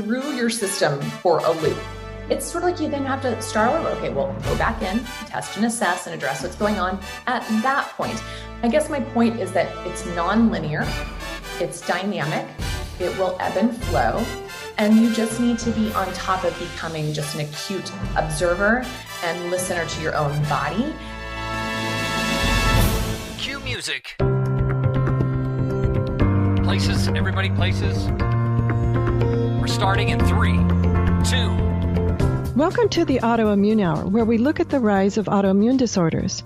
threw your system for a loop. It's sort of like you then have to start over. Okay, well, go back in, test and assess and address what's going on at that point. I guess my point is that it's non-linear, it's dynamic, it will ebb and flow, and you just need to be on top of becoming just an acute observer and listener to your own body. Cue music. Places, everybody, places. We're starting in 3, 2. Welcome to the Autoimmune Hour, where we look at the rise of autoimmune disorders.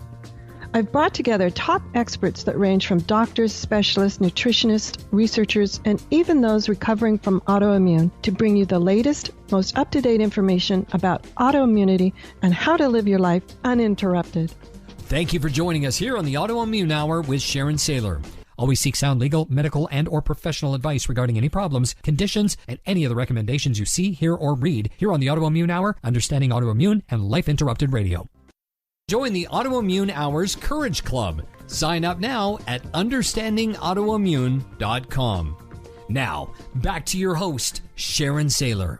I've brought together top experts that range from doctors, specialists, nutritionists, researchers, and even those recovering from autoimmune to bring you the latest, most up-to-date information about autoimmunity and how to live your life uninterrupted. Thank you for joining us here on the Autoimmune Hour with Sharon Sayler. Always seek sound legal, medical, and or professional advice regarding any problems, conditions, and any of the recommendations you see, hear, or read here on the Autoimmune Hour, Understanding Autoimmune, and Life Interrupted Radio. Join the Autoimmune Hour's Courage Club. Sign up now at understandingautoimmune.com. Now, back to your host, Sharon Sayler.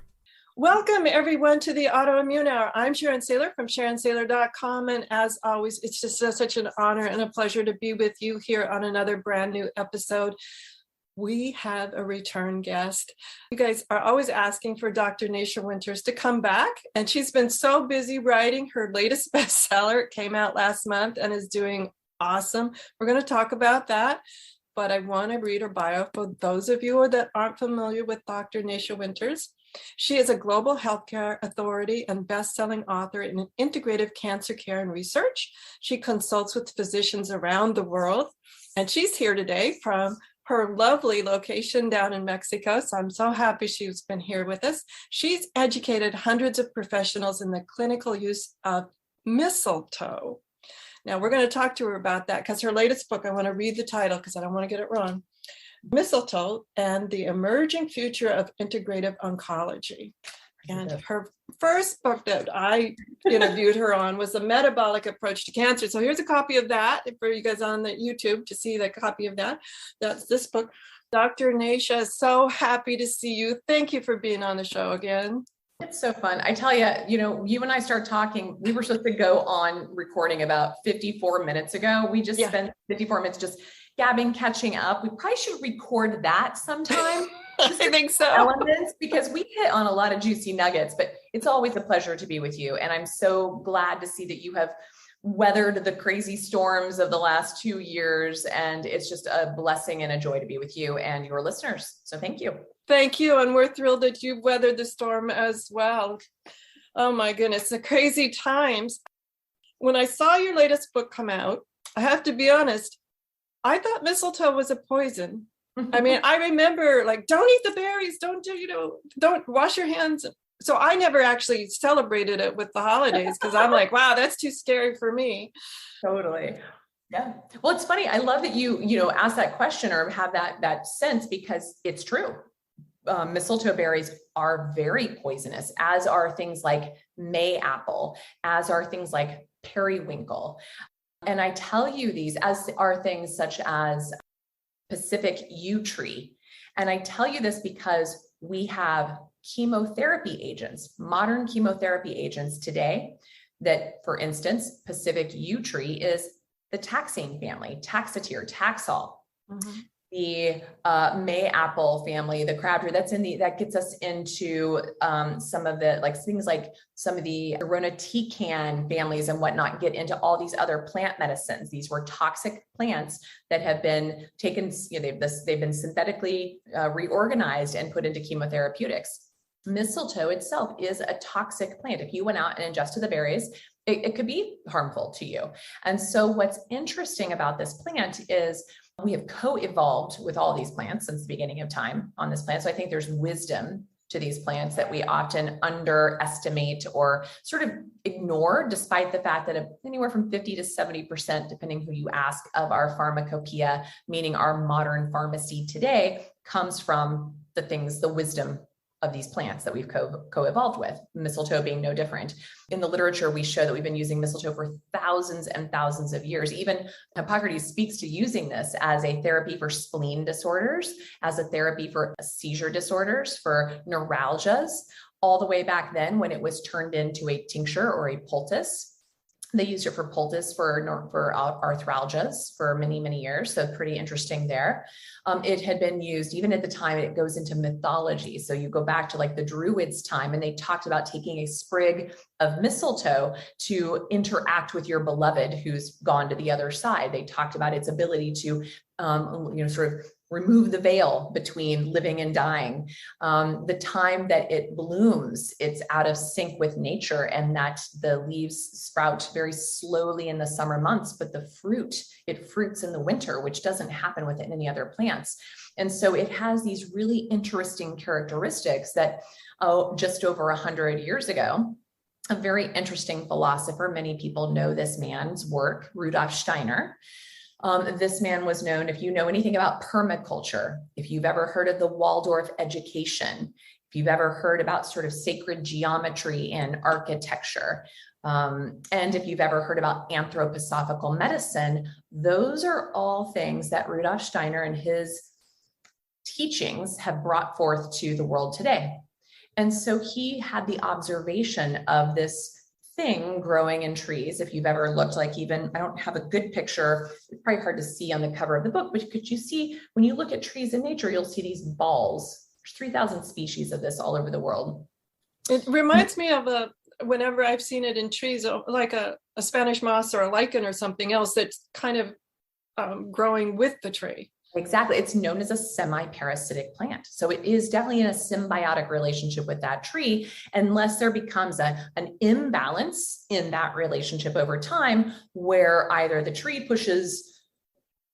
Welcome, everyone, to the Autoimmune Hour. I'm Sharon Sayler from SharonSayler.com, and as always, it's just such an honor and a pleasure to be with you here on another brand new episode. We have a return guest. You guys are always asking for Dr. Nasha Winters to come back, and she's been so busy writing her latest bestseller. It came out last month and is doing awesome. We're going to talk about that, but I want to read her bio for those of you that aren't familiar with Dr. Nasha Winters. She is a global healthcare authority and best-selling author in integrative cancer care and research. She consults with physicians around the world, and she's here today from her lovely location down in Mexico. So I'm so happy she's been here with us. She's educated hundreds of professionals in the clinical use of mistletoe. Now we're going to talk to her about that because her latest book, I want to read the title because I don't want to get it wrong. Mistletoe and the Emerging Future of Integrative Oncology. And her first book that I interviewed her on was The Metabolic Approach to Cancer. So here's a copy of that for you guys on the YouTube to see the copy of that. That's this book. Dr. Nasha, so happy to see you. Thank you for being on the show again. It's so fun. I tell you, you and I start talking, we were supposed to go on recording about 54 minutes ago. We just spent 54 minutes just gabbing, catching up. We probably should record that sometime. I think so. Elements, because we hit on a lot of juicy nuggets, but it's always a pleasure to be with you. And I'm so glad to see that you have weathered the crazy storms of the last 2 years. And it's just a blessing and a joy to be with you and your listeners. So thank you. Thank you. And we're thrilled that you've weathered the storm as well. Oh my goodness, the crazy times. When I saw your latest book come out, I have to be honest, I thought mistletoe was a poison. I mean, I remember don't eat the berries, don't wash your hands. So I never actually celebrated it with the holidays because I'm like, wow, that's too scary for me. Totally. Yeah. Well, it's funny. I love that you ask that question or have that sense because it's true. Mistletoe berries are very poisonous, as are things like mayapple, as are things like periwinkle. And I tell you these, as are things such as Pacific yew tree. And I tell you this because we have chemotherapy agents, modern chemotherapy agents today that, for instance, Pacific yew tree is the taxane family, Taxotere, Taxol. Mm-hmm. The mayapple family, the crabtree, that gets us into some of the things like some of the irinotecan families and whatnot, get into all these other plant medicines. These were toxic plants that have been taken, they've been synthetically reorganized and put into chemotherapeutics. Mistletoe itself is a toxic plant. If you went out and ingested the berries, it could be harmful to you. And so what's interesting about this plant is we have co-evolved with all these plants since the beginning of time on this plant. So I think there's wisdom to these plants that we often underestimate or sort of ignore, despite the fact that anywhere from 50 to 70%, depending who you ask, of our pharmacopoeia, meaning our modern pharmacy today, comes from the wisdom of these plants that we've co-evolved with, mistletoe being no different. In the literature, we show that we've been using mistletoe for thousands and thousands of years. Even Hippocrates speaks to using this as a therapy for spleen disorders, as a therapy for seizure disorders, for neuralgias, all the way back then when it was turned into a tincture or a poultice. They used it for poultice for arthralgias for many, many years. So pretty interesting there. It had been used even at the time, it goes into mythology. So you go back to like the Druids' time, and they talked about taking a sprig of mistletoe to interact with your beloved who's gone to the other side. They talked about its ability to, sort of remove the veil between living and dying. The time that it blooms, it's out of sync with nature, and that the leaves sprout very slowly in the summer months, but it fruits in the winter, which doesn't happen with any other plants. And so it has these really interesting characteristics that just over 100 years ago, a very interesting philosopher, many people know this man's work, Rudolf Steiner. This man was known, if you know anything about permaculture, if you've ever heard of the Waldorf education, if you've ever heard about sort of sacred geometry and architecture, and if you've ever heard about anthroposophical medicine, those are all things that Rudolf Steiner and his teachings have brought forth to the world today. And so he had the observation of this thing growing in trees. If you've ever looked, like, even, I don't have a good picture, it's probably hard to see on the cover of the book, but could you see, when you look at trees in nature, you'll see these balls. There's 3,000 species of this all over the world. It reminds me of whenever I've seen it in trees, like a Spanish moss or a lichen or something else that's kind of growing with the tree. Exactly. It's known as a semi-parasitic plant. So it is definitely in a symbiotic relationship with that tree, unless there becomes an imbalance in that relationship over time, where either the tree pushes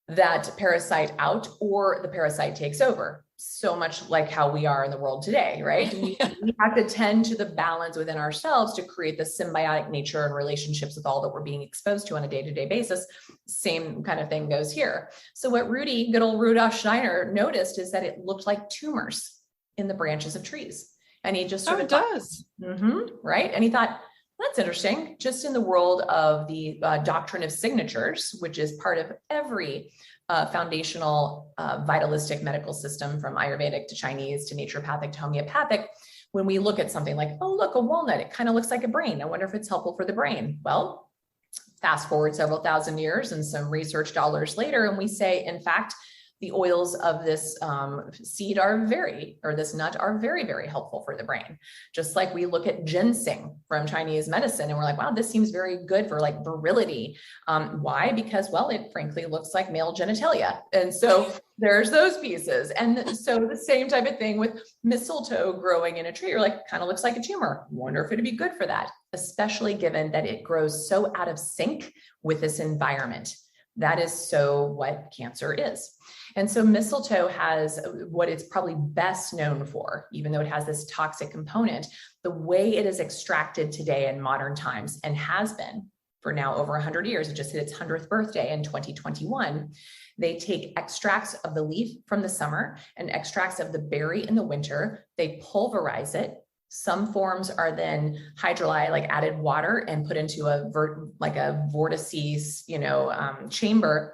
that parasite out or the parasite takes over. So much like how we are in the world today, right? We have to tend to the balance within ourselves to create the symbiotic nature and relationships with all that we're being exposed to on a day-to-day basis. Same kind of thing goes here. So what good old Rudolf Steiner noticed is that it looked like tumors in the branches of trees. And he just sort of does. Right? And he thought, that's interesting. Just in the world of the doctrine of signatures, which is part of every foundational vitalistic medical system, from Ayurvedic to Chinese to naturopathic to homeopathic, when we look at something like, oh, look, a walnut, it kind of looks like a brain. I wonder if it's helpful for the brain. Well, fast forward several thousand years and some research dollars later, and we say, in fact, the oils of this seed this nut are very, very helpful for the brain. Just like we look at ginseng from Chinese medicine and we're like, wow, this seems very good for like virility. Why? Because, well, it frankly looks like male genitalia. And so there's those pieces. And so the same type of thing with mistletoe growing in a tree, or like, kind of looks like a tumor. Wonder if it'd be good for that, especially given that it grows so out of sync with this environment. That is so what cancer is. And so mistletoe has what it's probably best known for, even though it has this toxic component, the way it is extracted today in modern times, and has been for now over 100 years. It just hit its 100th birthday in 2021. They take extracts of the leaf from the summer and extracts of the berry in the winter. They pulverize it. Some forms are then hydrolyzed, like added water and put into a vortices, chamber.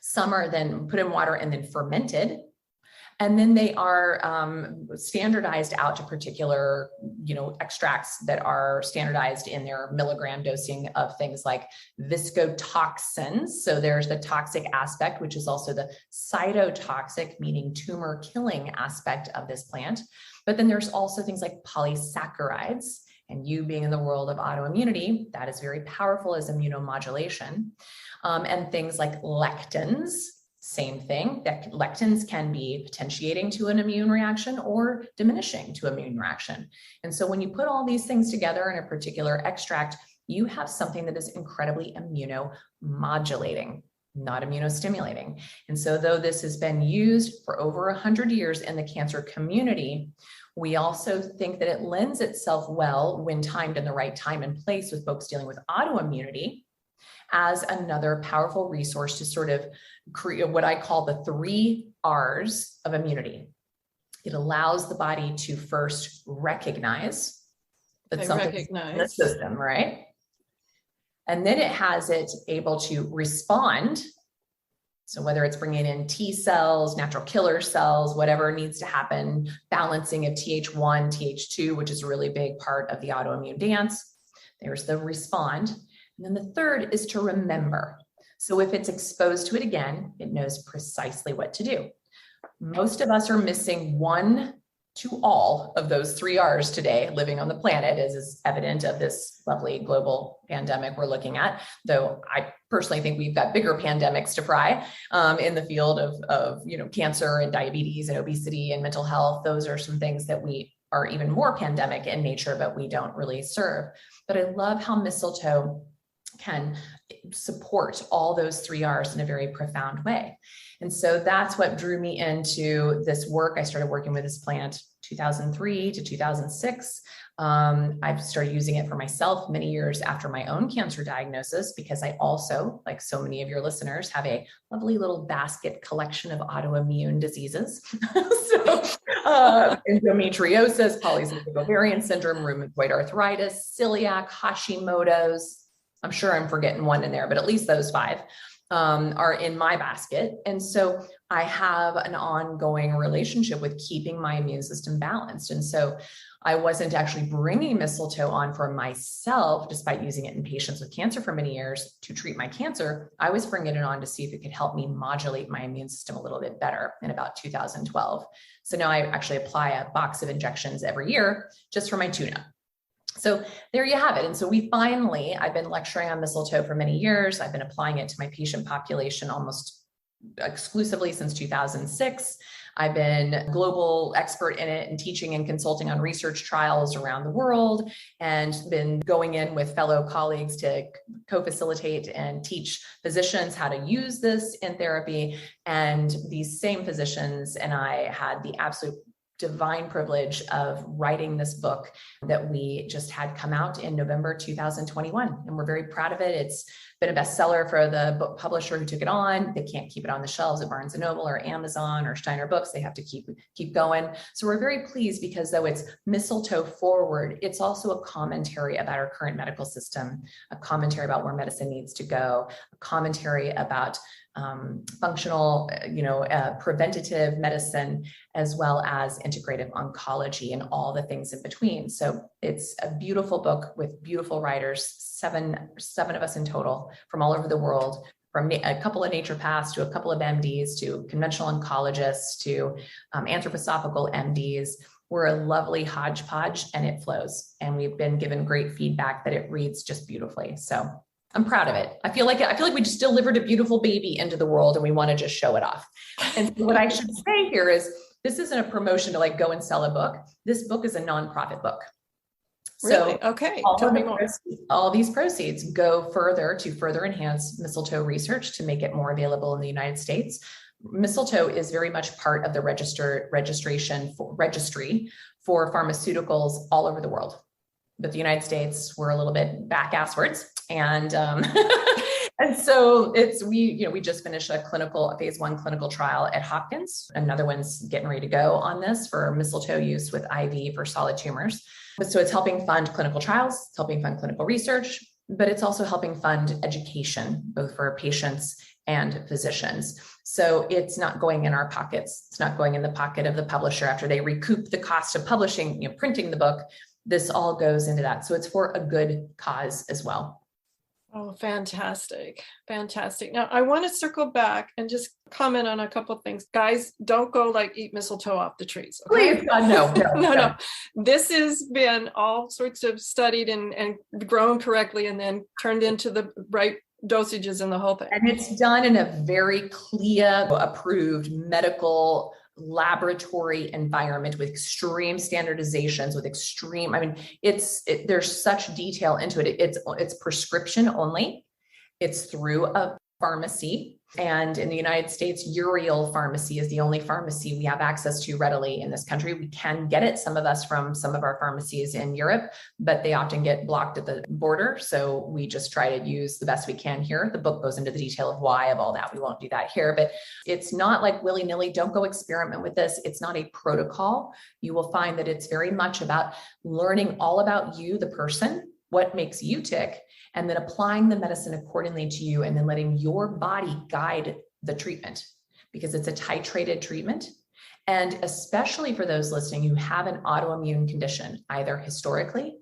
Some are then put in water and then fermented. And then they are standardized out to particular, extracts that are standardized in their milligram dosing of things like viscotoxins. So there's the toxic aspect, which is also the cytotoxic, meaning tumor killing aspect of this plant. But then there's also things like polysaccharides. And you being in the world of autoimmunity, that is very powerful as immunomodulation. And things like lectins, same thing, that lectins can be potentiating to an immune reaction or diminishing to immune reaction. And so when you put all these things together in a particular extract, you have something that is incredibly immunomodulating, not immunostimulating. And so though this has been used for over 100 years in the cancer community, we also think that it lends itself well, when timed in the right time and place with folks dealing with autoimmunity, as another powerful resource to sort of create what I call the 3 R's of immunity. It allows the body to first recognize that something's in the system, right? And then it has it able to respond. So whether it's bringing in T cells, natural killer cells, whatever needs to happen, balancing of Th1, Th2, which is a really big part of the autoimmune dance. There's the respond. And then the third is to remember. So if it's exposed to it again, it knows precisely what to do. Most of us are missing one to all of those 3 R's today living on the planet, as is evident of this lovely global pandemic we're looking at. Though I personally think we've got bigger pandemics to fry in the field of cancer and diabetes and obesity and mental health. Those are some things that we are even more pandemic in nature, but we don't really serve. But I love how mistletoe can support all those 3 R's in a very profound way. And so that's what drew me into this work. I started working with this plant 2003 to 2006. I've started using it for myself many years after my own cancer diagnosis, because I also, like so many of your listeners, have a lovely little basket collection of autoimmune diseases. Endometriosis, polycystic ovarian syndrome, rheumatoid arthritis, celiac, Hashimoto's. I'm sure I'm forgetting one in there, but at least those 5 are in my basket. And so I have an ongoing relationship with keeping my immune system balanced. And so I wasn't actually bringing mistletoe on for myself, despite using it in patients with cancer for many years to treat my cancer. I was bringing it on to see if it could help me modulate my immune system a little bit better in about 2012. So now I actually apply a box of injections every year just for my tune-up. So there you have it. And so I've been lecturing on mistletoe for many years. I've been applying it to my patient population almost exclusively since 2006. I've been a global expert in it and teaching and consulting on research trials around the world, and been going in with fellow colleagues to co-facilitate and teach physicians how to use this in therapy. And these same physicians and I had the absolute divine privilege of writing this book that we just had come out in November 2021. And we're very proud of it. It's been a bestseller for the book publisher who took it on. They can't keep it on the shelves at Barnes & Noble or Amazon or Steiner Books. They have to keep going. So we're very pleased, because though it's mistletoe forward, it's also a commentary about our current medical system, a commentary about where medicine needs to go, a commentary about functional, preventative medicine, as well as integrative oncology and all the things in between. So it's a beautiful book with beautiful writers, seven of us in total from all over the world, from a couple of naturopaths to a couple of MDs to conventional oncologists to anthroposophical MDs. We're a lovely hodgepodge, and it flows. And we've been given great feedback that it reads just beautifully. So I'm proud of it. I feel like we just delivered a beautiful baby into the world, and we want to just show it off. And so what I should say here is, this isn't a promotion to go and sell a book. This book is a nonprofit book. Really? So okay. Tell me more. All these proceeds go to further enhance mistletoe research to make it more available in the United States. Mistletoe is very much part of the registry for pharmaceuticals all over the world. But the United States, we're a little bit back-asswards. And and so we just finished a phase 1 clinical trial at Hopkins. Another one's getting ready to go on this for mistletoe use with IV for solid tumors. So it's helping fund clinical trials, it's helping fund clinical research, but it's also helping fund education, both for patients and physicians. So it's not going in our pockets. It's not going in the pocket of the publisher after they recoup the cost of publishing, printing the book. This all goes into that. So it's for a good cause as well. Oh, fantastic. Fantastic. Now, I want to circle back and just comment on a couple of things. Guys, don't go eat mistletoe off the trees. Okay? Please, God, no. No. This has been all sorts of studied and grown correctly, and then turned into the right dosages and the whole thing. And it's done in a very CLIA approved medical laboratory environment with extreme standardizations, there's such detail into it. It's prescription only. It's through a pharmacy. And in the United States, Uriel Pharmacy is the only pharmacy we have access to readily in this country. We can get it, some of us, from some of our pharmacies in Europe, but they often get blocked at the border. So we just try to use the best we can here. The book goes into the detail of why of all that. We won't do that here, but it's not like willy-nilly. Don't go experiment with this. It's not a protocol. You will find that it's very much about learning all about you, the person, what makes you tick, and then applying the medicine accordingly to you, and then letting your body guide the treatment, because it's a titrated treatment. And especially for those listening who have an autoimmune condition, either historically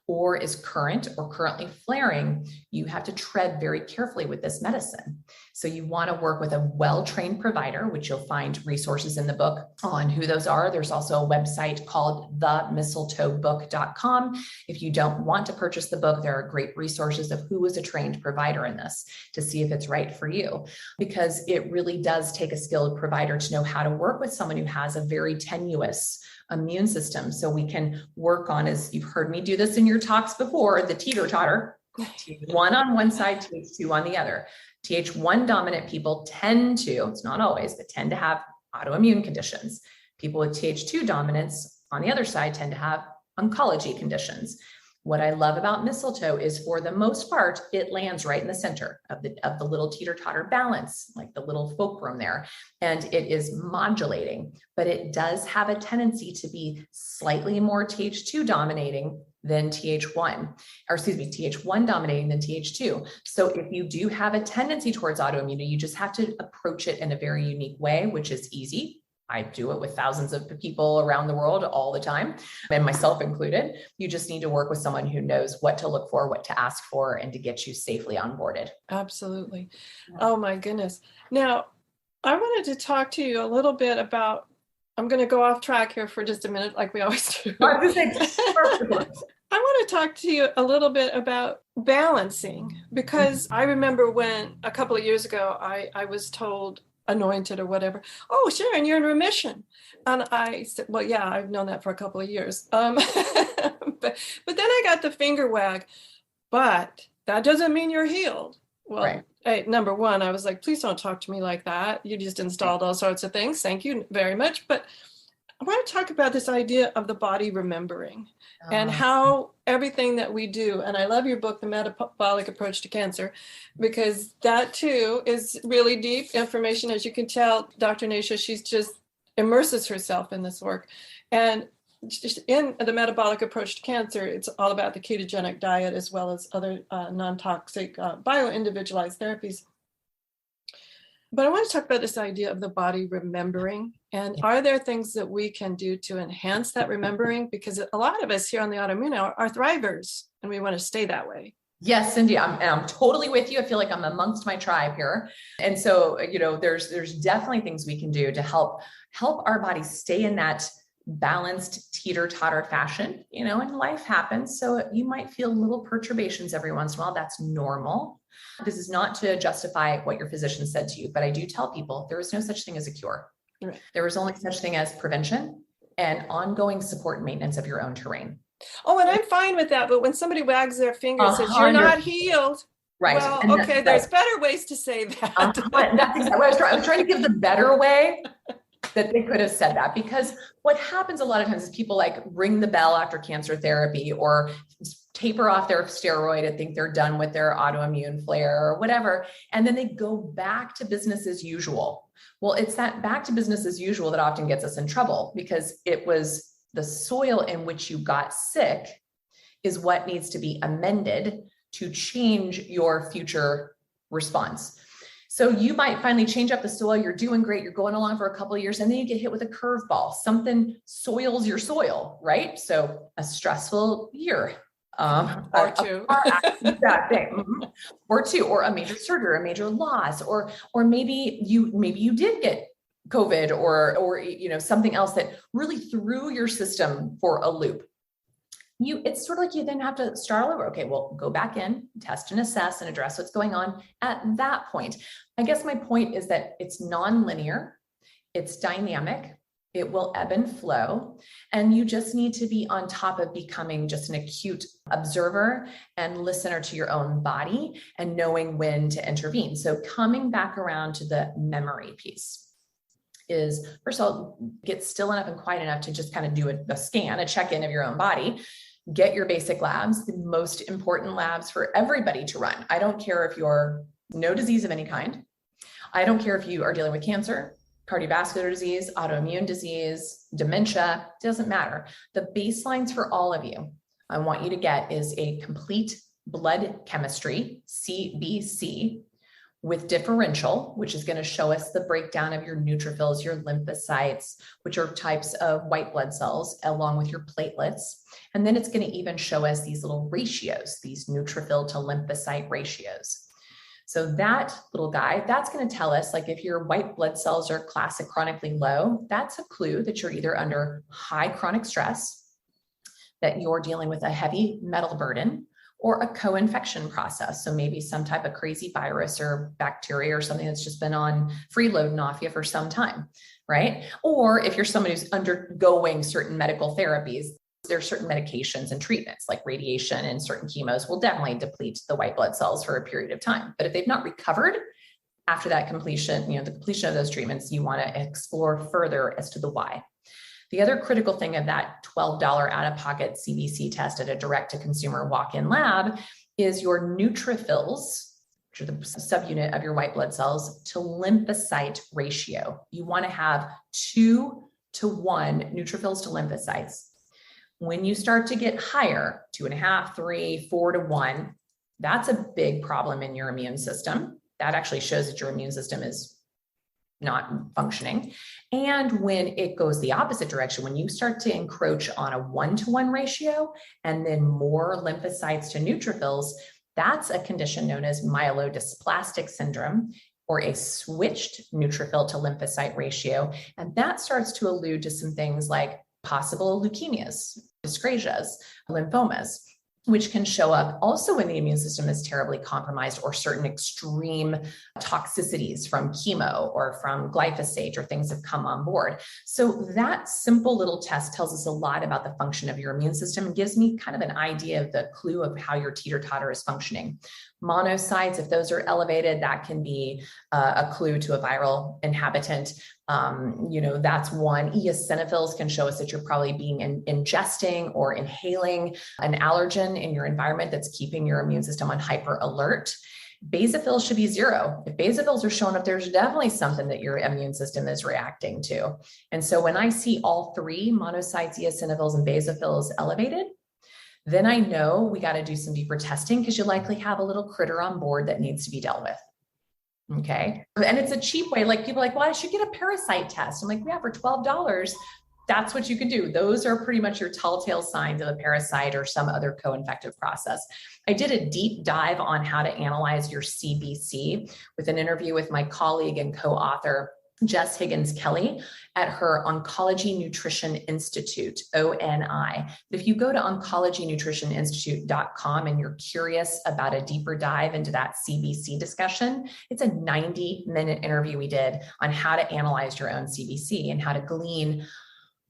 or is current or currently flaring, you have to tread very carefully with this medicine. So you want to work with a well-trained provider, which you'll find resources in the book on who those are. There's also a website called themistletoebook.com. If you don't want to purchase the book, there are great resources of who is a trained provider in this to see if it's right for you, because it really does take a skilled provider to know how to work with someone who has a very tenuous immune system. So we can work on, as you've heard me do this in your talks before, the teeter-totter, Th1 on one side, Th2 on the other. Th1 dominant people tend to, it's not always, but tend to have autoimmune conditions. People with Th2 dominance on the other side tend to have oncology conditions. What I love about Mistletoe is, for the most part, it lands right in the center of the little teeter-totter balance, like the little fulcrum there. And it is modulating, but it does have a tendency to be slightly more Th2 dominating than Th1, or excuse me, Th1 dominating than Th2. So if you do have a tendency towards autoimmunity, you just have to approach it in a very unique way, which is easy. I do it with thousands of people around the world all the time, and myself included. You just need to work with someone who knows what to look for, what to ask for, and to get you safely onboarded. Absolutely. Oh my goodness. Now, I wanted to talk to you a little bit about, I'm going to go off track here for just a minute, like we always do. I want to talk to you a little bit about balancing, because I remember when a couple of years ago, I was told, anointed or whatever, oh, Sharon, you're in remission. And I said, well, yeah, I've known that for a couple of years. But then I got the finger wag, but that doesn't mean you're healed. Well, right. Number one, I was like, please don't talk to me like that. You just installed all sorts of things. Thank you very much. But I want to talk about this idea of the body remembering and how everything that we do, and I love your book, The Metabolic Approach to Cancer, because that too is really deep information. As you can tell, Dr. Nasha, she's just immerses herself in this work. And in the Metabolic Approach to Cancer, it's all about the ketogenic diet as well as other non-toxic bio-individualized therapies. But I want to talk about this idea of the body remembering. And are there things that we can do to enhance that remembering? Because a lot of us here on the Autoimmune Hour are thrivers, and we want to stay that way. Yes, Cindy, I'm totally with you. I feel like I'm amongst my tribe here. And so, there's definitely things we can do to help our bodies stay in that balanced teeter-totter fashion, and life happens. So you might feel little perturbations every once in a while. That's normal. This is not to justify what your physician said to you, but I do tell people there is no such thing as a cure. Right. There is only such thing as prevention and ongoing support and maintenance of your own terrain. Oh, and I'm fine with that. But when somebody wags their finger and says, you're not healed. Right. Well, okay, there's better ways to say that. That's exactly what I was trying to give the better way that they could have said that, because what happens a lot of times is people like ring the bell after cancer therapy or taper off their steroid and think they're done with their autoimmune flare or whatever. And then they go back to business as usual. Well, it's that back to business as usual that often gets us in trouble, because it was the soil in which you got sick is what needs to be amended to change your future response. So you might finally change up the soil. You're doing great. You're going along for a couple of years, and then you get hit with a curveball. Something soils your soil, right? So a stressful year, or two, or two, or a major surgery, a major loss, or maybe you did get COVID or something else that really threw your system for a loop. It's sort of like you then have to start all over. Okay, well, go back in, test and assess and address what's going on at that point. I guess my point is that it's non-linear, it's dynamic, It will ebb and flow. And you just need to be on top of becoming just an acute observer and listener to your own body and knowing when to intervene. So coming back around to the memory piece is, first of all, get still enough and quiet enough to just kind of do a scan, a check-in of your own body. Get your basic labs, the most important labs for everybody to run. I don't care if you're no disease of any kind. I don't care if you are dealing with cancer, cardiovascular disease, autoimmune disease, dementia, doesn't matter. The baselines for all of you, I want you to get is a complete blood chemistry, CBC, with differential, which is going to show us the breakdown of your neutrophils, your lymphocytes, which are types of white blood cells, along with your platelets. And then it's going to even show us these little ratios, these neutrophil to lymphocyte ratios. So that little guy, that's going to tell us, like, if your white blood cells are classic chronically low, that's a clue that you're either under high chronic stress, that you're dealing with a heavy metal burden, or a co-infection process. So maybe some type of crazy virus or bacteria or something that's just been on freeloading off you for some time, right? Or if you're somebody who's undergoing certain medical therapies, there are certain medications and treatments like radiation and certain chemos will definitely deplete the white blood cells for a period of time. But if they've not recovered after that completion, the completion of those treatments, you want to explore further as to the why. The other critical thing of that $12 out-of-pocket CBC test at a direct-to-consumer walk-in lab is your neutrophils, which are the subunit of your white blood cells, to lymphocyte ratio. You want to have 2 to 1 neutrophils to lymphocytes. When you start to get higher, 2.5, 3, 4 to 1, that's a big problem in your immune system. That actually shows that your immune system is not functioning. And when it goes the opposite direction, when you start to encroach on a 1-to-1 ratio and then more lymphocytes to neutrophils, that's a condition known as Myelodysplastic Syndrome, or a switched neutrophil to lymphocyte ratio. And that starts to allude to some things like possible leukemias, dyscrasias, lymphomas, which can show up also when the immune system is terribly compromised, or certain extreme toxicities from chemo or from glyphosate or things have come on board. So that simple little test tells us a lot about the function of your immune system and gives me kind of an idea of the clue of how your teeter-totter is functioning. Monocytes, if those are elevated, that can be a clue to a viral inhabitant. That's one. Eosinophils can show us that you're probably being ingesting or inhaling an allergen in your environment that's keeping your immune system on hyper alert. Basophils should be 0. If basophils are showing up, there's definitely something that your immune system is reacting to. And so when I see all 3, monocytes, eosinophils, and basophils elevated, then I know we got to do some deeper testing, because you likely have a little critter on board that needs to be dealt with. Okay. And it's a cheap way. Like, people are like, well, I should get a parasite test. I'm like, yeah, for $12, that's what you can do. Those are pretty much your telltale signs of a parasite or some other co-infective process. I did a deep dive on how to analyze your CBC with an interview with my colleague and co-author, Jess Higgins Kelly, at her Oncology Nutrition Institute, ONI. If you go to oncologynutritioninstitute.com and you're curious about a deeper dive into that CBC discussion, it's a 90-minute interview we did on how to analyze your own CBC and how to glean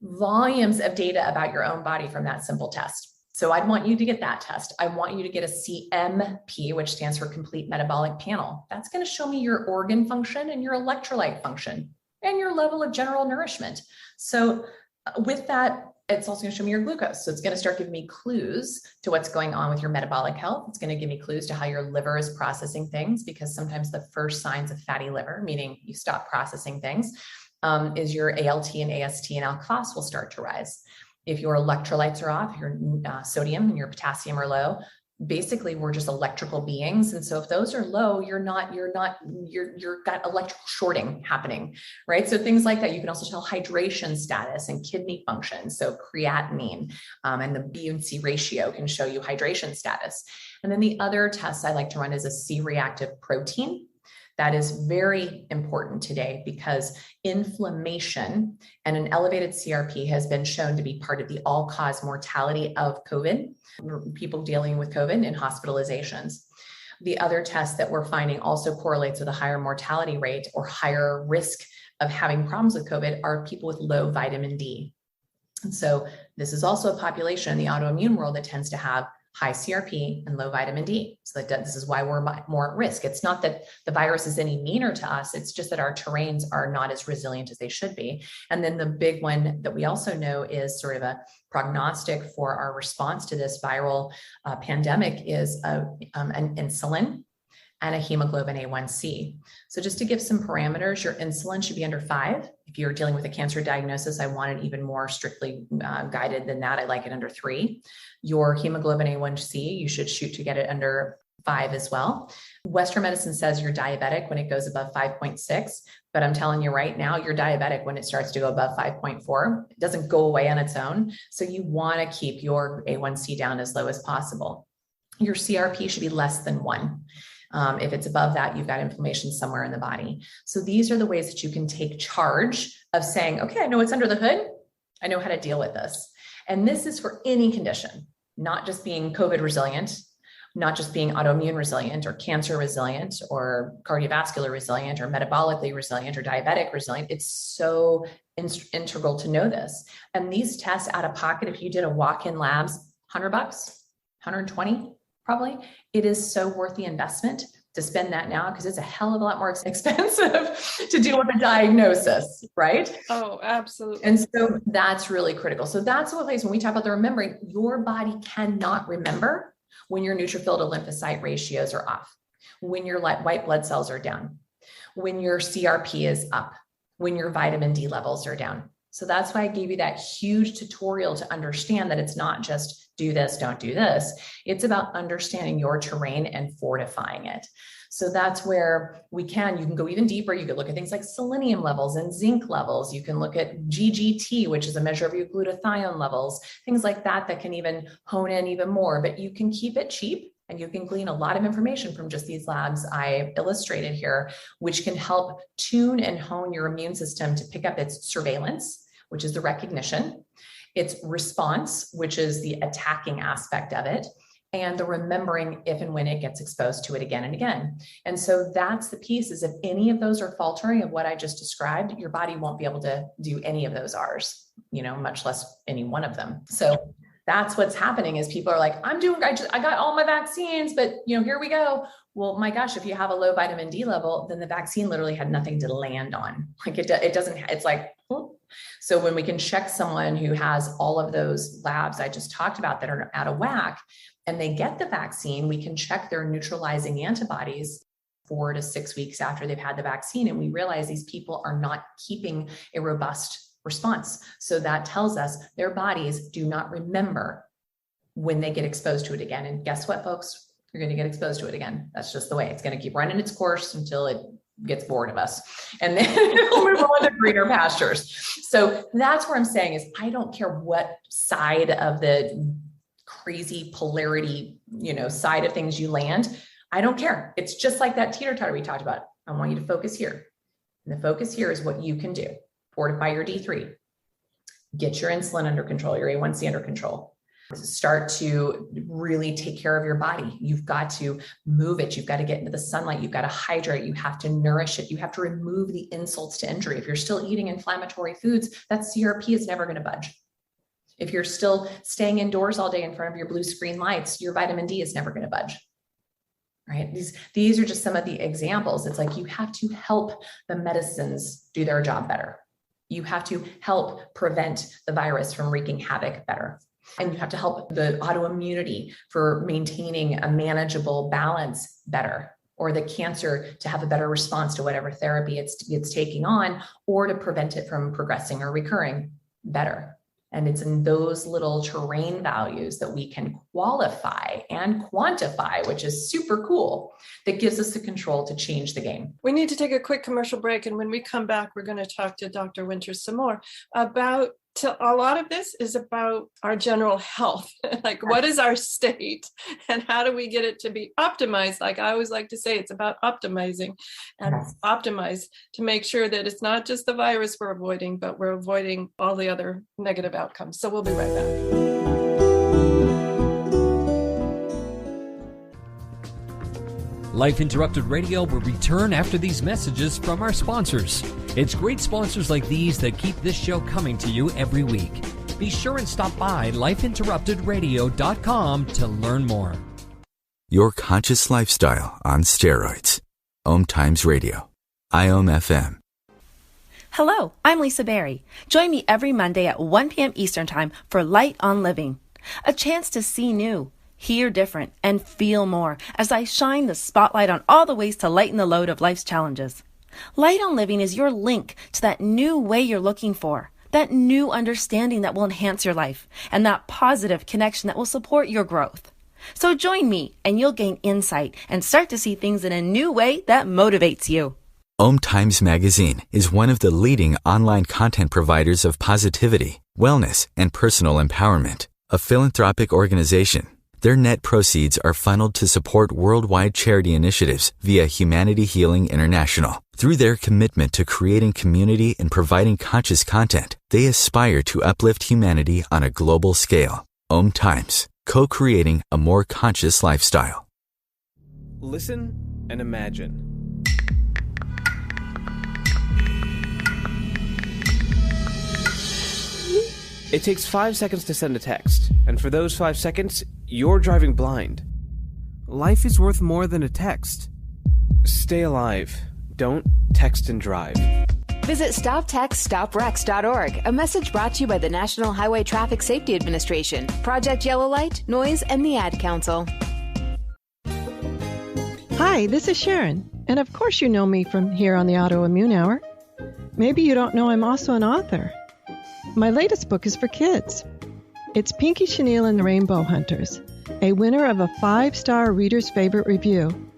volumes of data about your own body from that simple test. So I'd want you to get that test. I want you to get a CMP, which stands for Complete Metabolic Panel. That's going to show me your organ function and your electrolyte function and your level of general nourishment. So with that, it's also going to show me your glucose. So it's going to start giving me clues to what's going on with your metabolic health. It's going to give me clues to how your liver is processing things, because sometimes the first signs of fatty liver, meaning you stop processing things, is your ALT and AST and alk phos will start to rise. If your electrolytes are off, your sodium and your potassium are low, basically we're just electrical beings. And so if those are low, you're got electrical shorting happening, right? So things like that. You can also tell hydration status and kidney function. So creatinine and the B and C ratio can show you hydration status. And then the other test I like to run is a C-reactive protein. That is very important today, because inflammation and an elevated CRP has been shown to be part of the all-cause mortality of COVID, people dealing with COVID and hospitalizations. The other test that we're finding also correlates with a higher mortality rate or higher risk of having problems with COVID are people with low vitamin D. And so this is also a population in the autoimmune world that tends to have high CRP and low vitamin D. So this is why we're more at risk. It's not that the virus is any meaner to us. It's just that our terrains are not as resilient as they should be. And then the big one that we also know is sort of a prognostic for our response to this viral pandemic is an insulin and a hemoglobin A1c. So just to give some parameters, your insulin should be under 5. If you're dealing with a cancer diagnosis, I want it even more strictly guided than that. I like it under 3. Your hemoglobin A1c, you should shoot to get it under 5 as well. Western medicine says you're diabetic when it goes above 5.6, but I'm telling you right now, you're diabetic when it starts to go above 5.4. It doesn't go away on its own. So you want to keep your A1c down as low as possible. Your CRP should be less than 1. If it's above that, you've got inflammation somewhere in the body. So these are the ways that you can take charge of saying, okay, I know what's under the hood. I know how to deal with this. And this is for any condition, not just being COVID resilient, not just being autoimmune resilient or cancer resilient or cardiovascular resilient or metabolically resilient or diabetic resilient. It's so integral to know this. And these tests out of pocket, if you did a walk-in labs, $100, $120, probably, it is so worth the investment to spend that now because it's a hell of a lot more expensive to deal with a diagnosis, right? Oh, absolutely. And so that's really critical. So that's what place when we talk about the remembering, your body cannot remember when your neutrophil to lymphocyte ratios are off, when your white blood cells are down, when your CRP is up, when your vitamin D levels are down. So that's why I gave you that huge tutorial to understand that it's not just do this, don't do this. It's about understanding your terrain and fortifying it. So that's where you can go even deeper. You could look at things like selenium levels and zinc levels. You can look at GGT, which is a measure of your glutathione levels, things like that can even hone in even more, but you can keep it cheap. And you can glean a lot of information from just these labs I illustrated here, which can help tune and hone your immune system to pick up its surveillance, which is the recognition, its response, which is the attacking aspect of it, and the remembering if and when it gets exposed to it again and again. And so that's the piece is if any of those are faltering of what I just described, your body won't be able to do any of those R's, much less any one of them. So that's what's happening is people are like, I got all my vaccines, but here we go. Well, my gosh, if you have a low vitamin D level, then the vaccine literally had nothing to land on. Like it doesn't, it's like, whoop. So when we can check someone who has all of those labs I just talked about that are out of whack and they get the vaccine, we can check their neutralizing antibodies 4 to 6 weeks after they've had the vaccine. And we realize these people are not keeping a robust response. So that tells us their bodies do not remember when they get exposed to it again. And guess what, folks? You're going to get exposed to it again. That's just the way it's going to keep running its course until it gets bored of us. And then it'll move on to greener pastures. So that's where I'm saying is I don't care what side of the crazy polarity, side of things you land. I don't care. It's just like that teeter-totter we talked about. I want you to focus here. And the focus here is what you can do. Fortify your D3, get your insulin under control, your A1C under control, start to really take care of your body. You've got to move it. You've got to get into the sunlight. You've got to hydrate. You have to nourish it. You have to remove the insults to injury. If you're still eating inflammatory foods, that CRP is never going to budge. If you're still staying indoors all day in front of your blue screen lights, your vitamin D is never going to budge. Right? These are just some of the examples. It's like you have to help the medicines do their job better. You have to help prevent the virus from wreaking havoc better. And you have to help the autoimmunity for maintaining a manageable balance better, or the cancer to have a better response to whatever therapy it's taking on, or to prevent it from progressing or recurring better. And it's in those little terrain values that we can qualify and quantify, which is super cool, that gives us the control to change the game. We need to take a quick commercial break. And when we come back, we're going to talk to Dr. Winters some more about a lot of this is about our general health. Like, what is our state and how do we get it to be optimized? Like I always like to say, it's about optimizing and optimize to make sure that it's not just the virus we're avoiding, but we're avoiding all the other negative outcomes. So we'll be right back. Life Interrupted Radio will return after these messages from our sponsors. It's great sponsors like these that keep this show coming to you every week. Be sure and stop by lifeinterruptedradio.com to learn more. Your conscious lifestyle on steroids. OMTimes Radio. IOM FM. Hello, I'm Lisa Berry. Join me every Monday at 1 p.m. Eastern Time for Light on Living. A chance to see new, hear different, and feel more as I shine the spotlight on all the ways to lighten the load of life's challenges. Light on Living is your link to that new way you're looking for, that new understanding that will enhance your life, and that positive connection that will support your growth. So join me and you'll gain insight and start to see things in a new way that motivates you. OMTimes Magazine is one of the leading online content providers of positivity, wellness, and personal empowerment. A philanthropic organization, their net proceeds are funneled to support worldwide charity initiatives via Humanity Healing International. Through their commitment to creating community and providing conscious content, they aspire to uplift humanity on a global scale. OMTimes, co-creating a more conscious lifestyle. Listen and imagine. It takes 5 seconds to send a text, and for those 5 seconds, you're driving blind. Life is worth more than a text. Stay alive. Don't text and drive. Visit StopTextStopWrecks.org, a message brought to you by the National Highway Traffic Safety Administration, Project Yellow Light, Noise, and the Ad Council. Hi, this is Sharon, and of course you know me from here on the Autoimmune Hour. Maybe you don't know I'm also an author. My latest book is for kids. It's Pinky Chenille and the Rainbow Hunters, a winner of a 5-star Reader's Favorite Review.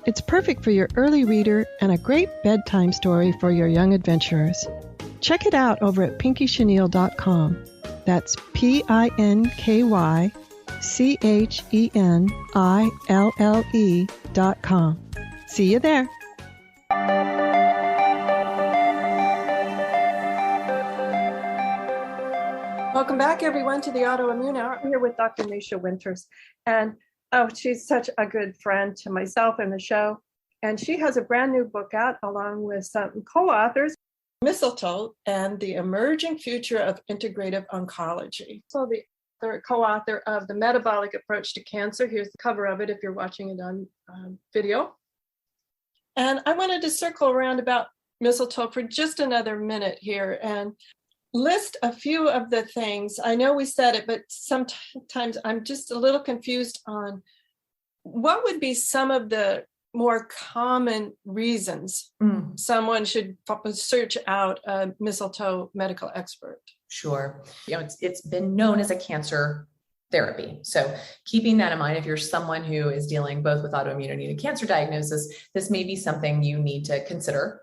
It's perfect for your early reader and a great bedtime story for your young adventurers. Check it out over at pinkychenille.com. That's PinkyChenille.com. See you there. Welcome back, everyone, to the Autoimmune Hour. I'm here with Dr. Nasha Winters. And she's such a good friend to myself and the show. And she has a brand new book out along with some co-authors, Mistletoe and the Emerging Future of Integrative Oncology. So the co-author of The Metabolic Approach to Cancer. Here's the cover of it if you're watching it on video. And I wanted to circle around about Mistletoe for just another minute here and list a few of the things. I know we said it, but sometimes I'm just a little confused on what would be some of the more common reasons someone should search out a mistletoe medical expert. Sure. It's been known as a cancer therapy. So keeping that in mind, if you're someone who is dealing both with autoimmunity and cancer diagnosis, this may be something you need to consider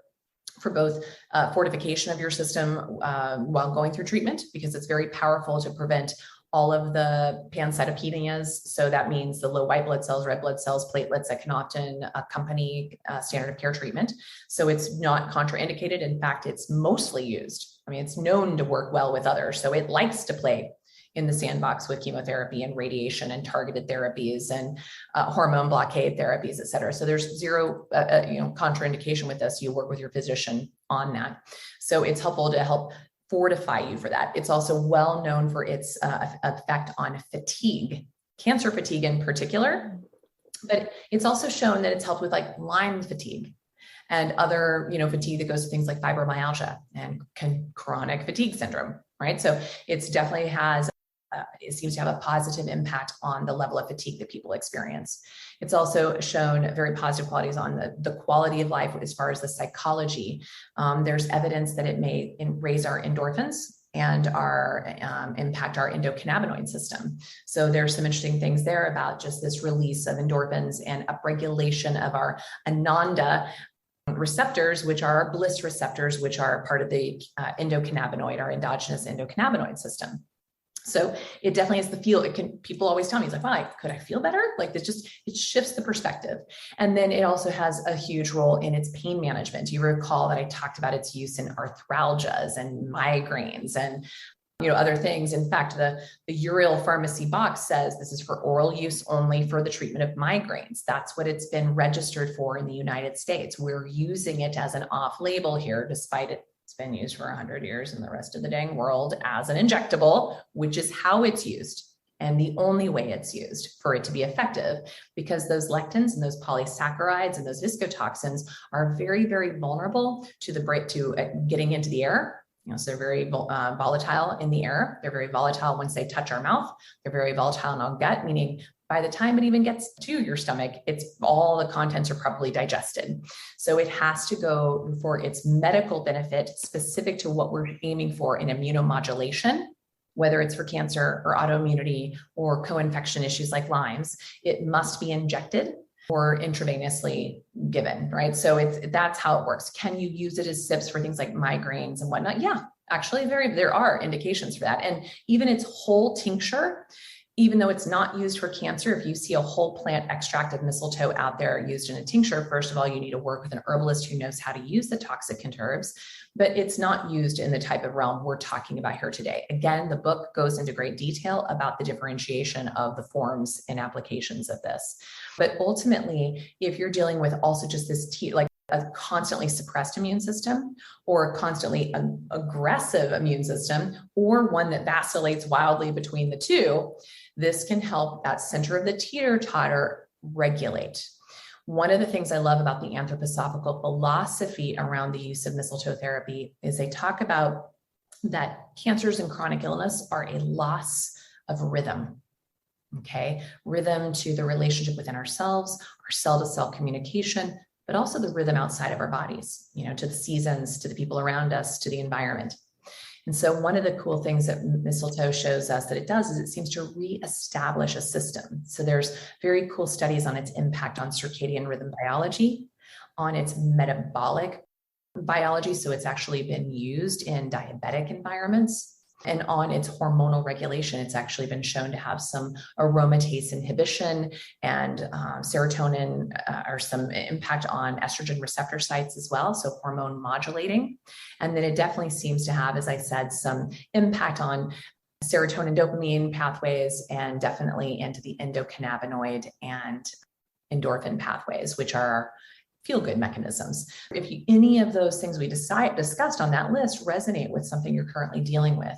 for both fortification of your system while going through treatment, because it's very powerful to prevent all of the pancytopenias. So that means the low white blood cells, red blood cells, platelets that can often accompany standard of care treatment. So it's not contraindicated. In fact, it's mostly used. I mean, it's known to work well with others. So it likes to play in the sandbox with chemotherapy and radiation and targeted therapies and hormone blockade therapies, et cetera. So there's zero contraindication with this. You work with your physician on that. So it's helpful to help fortify you for that. It's also well known for its effect on fatigue, cancer fatigue in particular, but it's also shown that it's helped with like Lyme fatigue and other, fatigue that goes to things like fibromyalgia and chronic fatigue syndrome, right? So it's definitely it seems to have a positive impact on the level of fatigue that people experience. It's also shown very positive qualities on the quality of life as far as the psychology. There's evidence that it may raise our endorphins and impact our endocannabinoid system. So there's some interesting things there about just this release of endorphins and upregulation of our Ananda receptors, which are bliss receptors, which are part of the endocannabinoid, our endogenous endocannabinoid system. So it definitely is the feel. People always tell me, it's like, wow, could I feel better? Like it shifts the perspective. And then it also has a huge role in its pain management. You recall that I talked about its use in arthralgias and migraines and other things. In fact, the Uriel pharmacy box says this is for oral use only for the treatment of migraines. That's what it's been registered for in the United States. We're using it as an off-label here, despite it's been used for 100 years in the rest of the dang world as an injectable, which is how it's used and the only way it's used for it to be effective, because those lectins and those polysaccharides and those viscotoxins are very, very vulnerable to getting into the air. So they're very volatile in the air. They're very volatile once they touch our mouth. They're very volatile in our gut, meaning by the time it even gets to your stomach, all the contents are probably digested. So it has to go for its medical benefit specific to what we're aiming for in immunomodulation, whether it's for cancer or autoimmunity or co-infection issues like Lyme's. It must be injected or intravenously given, right? So that's how it works. Can you use it as sips for things like migraines and whatnot? Yeah, actually there are indications for that. And even its whole tincture, even though it's not used for cancer, if you see a whole plant extract of mistletoe out there used in a tincture, first of all, you need to work with an herbalist who knows how to use the toxic conserves, but it's not used in the type of realm we're talking about here today. Again, the book goes into great detail about the differentiation of the forms and applications of this. But ultimately, if you're dealing with also just this like a constantly suppressed immune system or a constantly aggressive immune system, or one that vacillates wildly between the two, this can help that center of the teeter-totter regulate. One of the things I love about the anthroposophical philosophy around the use of mistletoe therapy is they talk about that cancers and chronic illness are a loss of rhythm. Okay, rhythm to the relationship within ourselves, our cell-to-cell communication, but also the rhythm outside of our bodies, to the seasons, to the people around us, to the environment. And so one of the cool things that mistletoe shows us that it does is it seems to reestablish a system. So there's very cool studies on its impact on circadian rhythm biology, on its metabolic biology. So it's actually been used in diabetic environments. And on its hormonal regulation, it's actually been shown to have some aromatase inhibition and serotonin or some impact on estrogen receptor sites as well, so hormone modulating. And then it definitely seems to have, as I said, some impact on serotonin dopamine pathways and definitely into the endocannabinoid and endorphin pathways, which are feel-good mechanisms. If any of those things we discussed on that list resonate with something you're currently dealing with,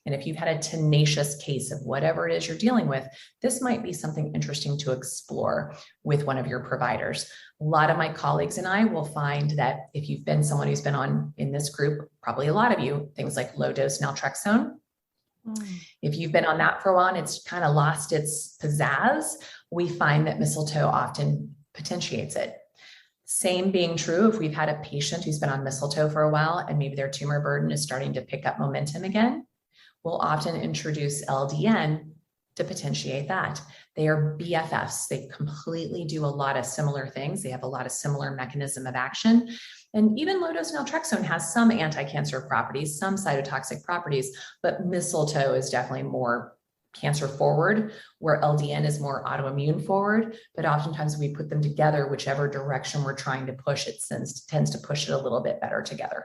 and if you've had a tenacious case of whatever it is you're dealing with, this might be something interesting to explore with one of your providers. A lot of my colleagues and I will find that if you've been someone who's been on in this group, probably a lot of you, things like low-dose naltrexone. If you've been on that for a while and it's kind of lost its pizzazz, we find that mistletoe often potentiates it. Same being true if we've had a patient who's been on mistletoe for a while and maybe their tumor burden is starting to pick up momentum again, we'll often introduce LDN to potentiate that. They are BFFs. They completely do a lot of similar things. They have a lot of similar mechanism of action. And even low-dose naltrexone has some anti-cancer properties, some cytotoxic properties, but mistletoe is definitely more cancer forward, where LDN is more autoimmune forward, but oftentimes we put them together, whichever direction we're trying to push, it tends to push it a little bit better together.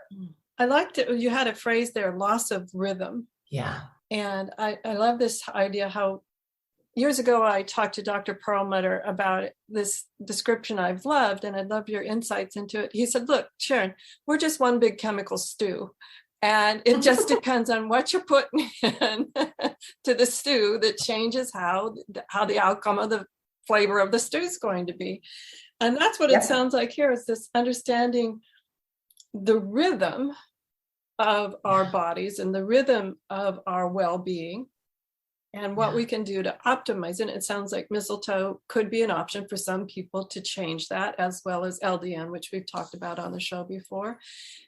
I liked it. You had a phrase there, loss of rhythm. Yeah. And I love this idea how years ago I talked to Dr. Perlmutter about this description I've loved, and I'd love your insights into it. He said, look, Sharon, we're just one big chemical stew. And it just depends on what you're putting in to the stew that changes how the outcome of the flavor of the stew is going to be. And that's what it sounds like here, is this understanding the rhythm of our bodies and the rhythm of our well-being and what we can do to optimize it. It sounds like mistletoe could be an option for some people to change that, as well as LDN, which we've talked about on the show before,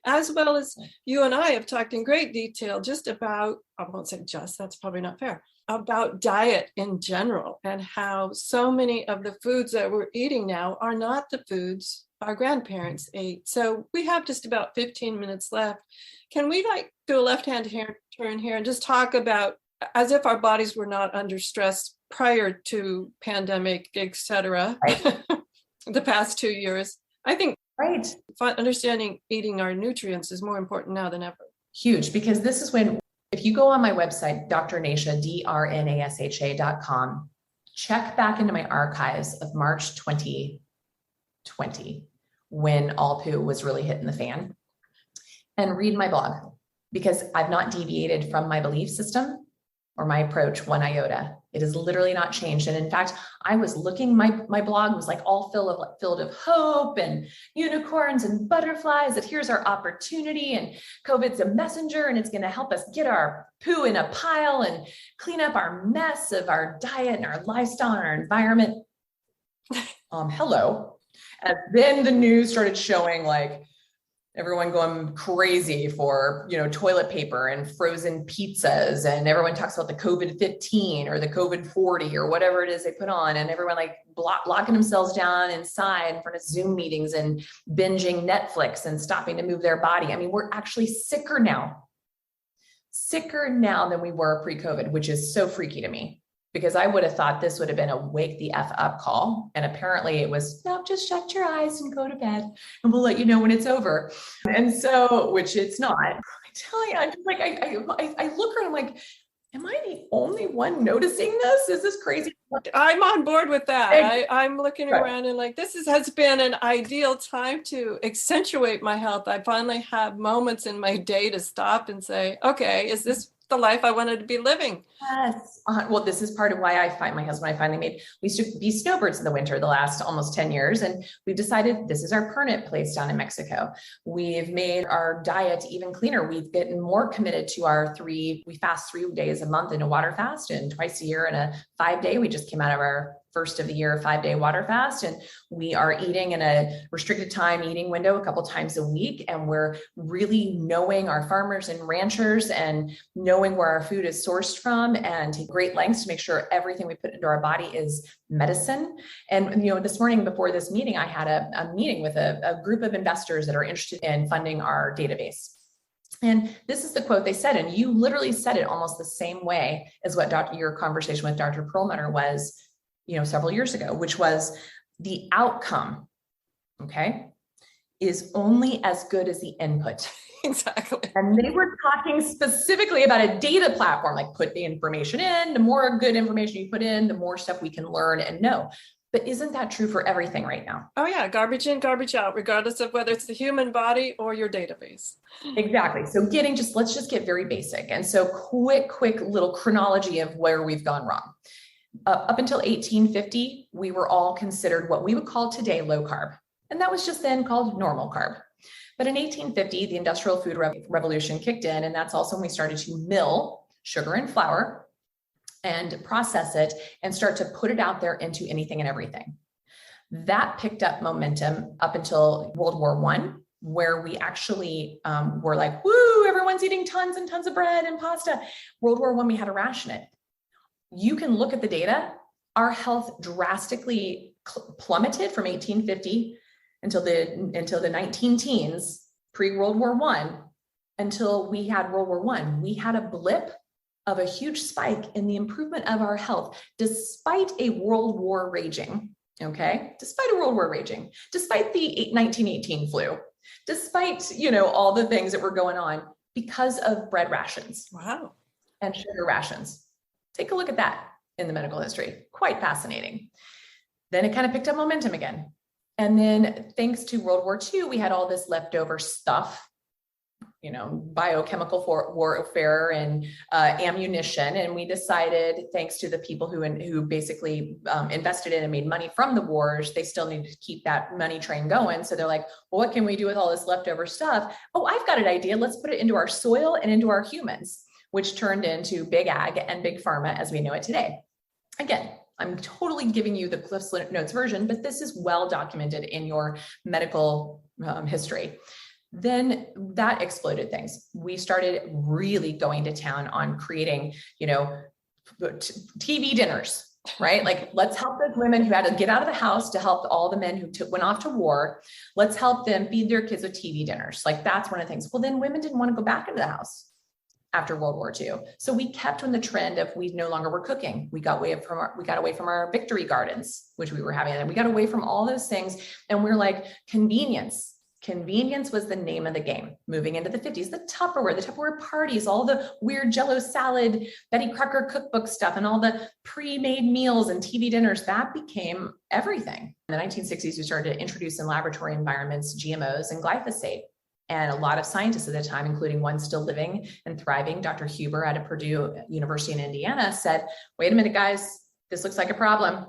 as well as you and I have talked in great detail just about, I won't say just, that's probably not fair, about diet in general and how so many of the foods that we're eating now are not the foods our grandparents ate. So we have just about 15 minutes left. Can we do a left-hand turn here and just talk about, as if our bodies were not under stress prior to pandemic, et cetera, the past 2 years. I think understanding eating our nutrients is more important now than ever. Huge, because this is when If you go on my website, drnasha.com, check back into my archives of March 2020, when all poo was really hitting the fan, and read my blog, because I've not deviated from my belief system or my approach one iota. It has literally not changed. And in fact, I was looking, my blog was like all filled of hope and unicorns and butterflies, that here's our opportunity, and COVID's a messenger and it's going to help us get our poo in a pile and clean up our mess of our diet and our lifestyle and our environment. Hello. And then the news started showing like everyone going crazy for, toilet paper and frozen pizzas. And everyone talks about the COVID-15 or the COVID-40 or whatever it is they put on. And everyone like locking themselves down inside in front of Zoom meetings and binging Netflix and stopping to move their body. I mean, we're actually sicker now than we were pre-COVID, which is so freaky to me. Because I would have thought this would have been a wake the F up call. And apparently it was, no, just shut your eyes and go to bed and we'll let you know when it's over. And so, which it's not. I tell you, I'm just like, I look around, I'm like, am I the only one noticing this? Is this crazy? I'm on board with that. I'm looking around and like, has been an ideal time to accentuate my health. I finally have moments in my day to stop and say, okay, is this the life I wanted to be living? Yes. Well, this is part of why my husband and I finally we used to be snowbirds in the winter the last almost 10 years. And we've decided this is our permanent place down in Mexico. We've made our diet even cleaner. We've gotten more committed to we fast 3 days a month in a water fast, and twice a year in a 5-day. We just came out of our first of the year 5-day water fast, and we are eating in a restricted time eating window a couple times a week. And we're really knowing our farmers and ranchers and knowing where our food is sourced from, and take great lengths to make sure everything we put into our body is medicine. And this morning before this meeting, I had a meeting with a group of investors that are interested in funding our database. And this is the quote they said, and you literally said it almost the same way as what your conversation with Dr. Perlmutter was, several years ago, which was the outcome, okay, is only as good as the input. Exactly. And they were talking specifically about a data platform, like put the information in, the more good information you put in, the more stuff we can learn and know. But isn't that true for everything right now? Oh yeah, garbage in, garbage out, regardless of whether it's the human body or your database. Exactly. So let's just get very basic. And so quick little chronology of where we've gone wrong. Up until 1850, we were all considered what we would call today low carb. And that was just then called normal carb. But in 1850, the Industrial Food Revolution kicked in, and that's also when we started to mill sugar and flour and process it and start to put it out there into anything and everything. That picked up momentum up until World War I, where we actually were like, woo, everyone's eating tons and tons of bread and pasta. World War I, we had to ration it. You can look at the data. Our health drastically plummeted from 1850 until the 19 teens, pre-World War I, until we had World War I. We had a blip of a huge spike in the improvement of our health, despite a world war raging, okay? Despite a world war raging, despite the 1918 flu, despite, all the things that were going on because of bread rations. Wow. And sugar rations. Take a look at that in the medical history. Quite fascinating. Then it kind of picked up momentum again. And then thanks to World War II, we had all this leftover stuff, biochemical warfare and ammunition. And we decided, thanks to the people who basically invested in and made money from the wars, they still need to keep that money train going. So they're like, well, what can we do with all this leftover stuff? Oh, I've got an idea. Let's put it into our soil and into our humans, which turned into big ag and big pharma as we know it today. Again, I'm totally giving you the Cliff's Notes version, but this is well documented in your medical history. Then that exploded things. We started really going to town on creating, TV dinners, right? Like, let's help those women who had to get out of the house to help all the men who went off to war. Let's help them feed their kids with TV dinners. Like, that's one of the things. Well, then women didn't want to go back into the house after World War II. So we kept on the trend of we no longer were cooking. We got away from our victory gardens, which we were having. And we got away from all those things. And we're like, convenience. Convenience was the name of the game. Moving into the 50s, the Tupperware parties, all the weird Jell-O salad, Betty Crocker cookbook stuff, and all the pre-made meals and TV dinners, that became everything. In the 1960s, we started to introduce in laboratory environments GMOs and glyphosate. And a lot of scientists at the time, including one still living and thriving, Dr. Huber at Purdue University in Indiana, said, wait a minute, guys, this looks like a problem.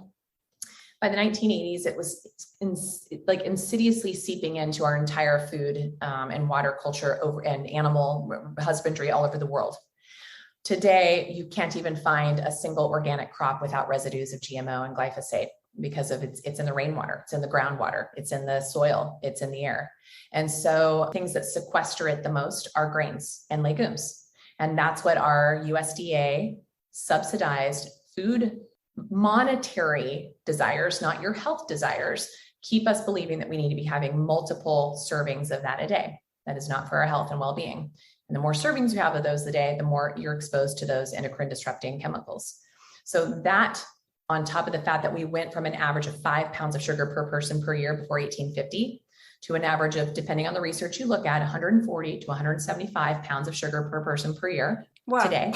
By the 1980s, it was insidiously seeping into our entire food and water culture and animal husbandry all over the world. Today, you can't even find a single organic crop without residues of GMO and glyphosate because of it's in the rainwater, it's in the groundwater, it's in the soil, it's in the air. And so things that sequester it the most are grains and legumes. And that's what our USDA subsidized food monetary desires, not your health desires, keep us believing that we need to be having multiple servings of that a day. That is not for our health and well-being. And the more servings you have of those a day, the more you're exposed to those endocrine disrupting chemicals. So that, on top of the fact that we went from an average of 5 pounds of sugar per person per year before 1850 to an average of, depending on the research you look at, 140 to 175 pounds of sugar per person per year today.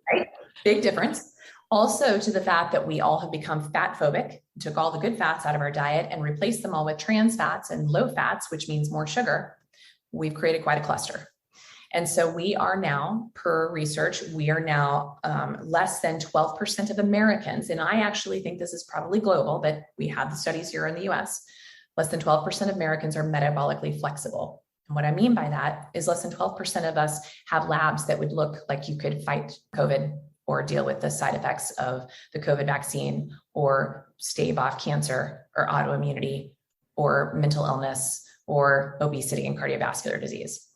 Right? Big difference. Also to the fact that we all have become fat phobic, took all the good fats out of our diet and replaced them all with trans fats and low fats, which means more sugar. We've created quite a cluster. And so we are now, per research, we are now less than 12% of Americans. And I actually think this is probably global, but we have the studies here in the US. Less than 12% of Americans are metabolically flexible. And what I mean by that is less than 12% of us have labs that would look like you could fight COVID or deal with the side effects of the COVID vaccine or stave off cancer or autoimmunity or mental illness or obesity and cardiovascular disease.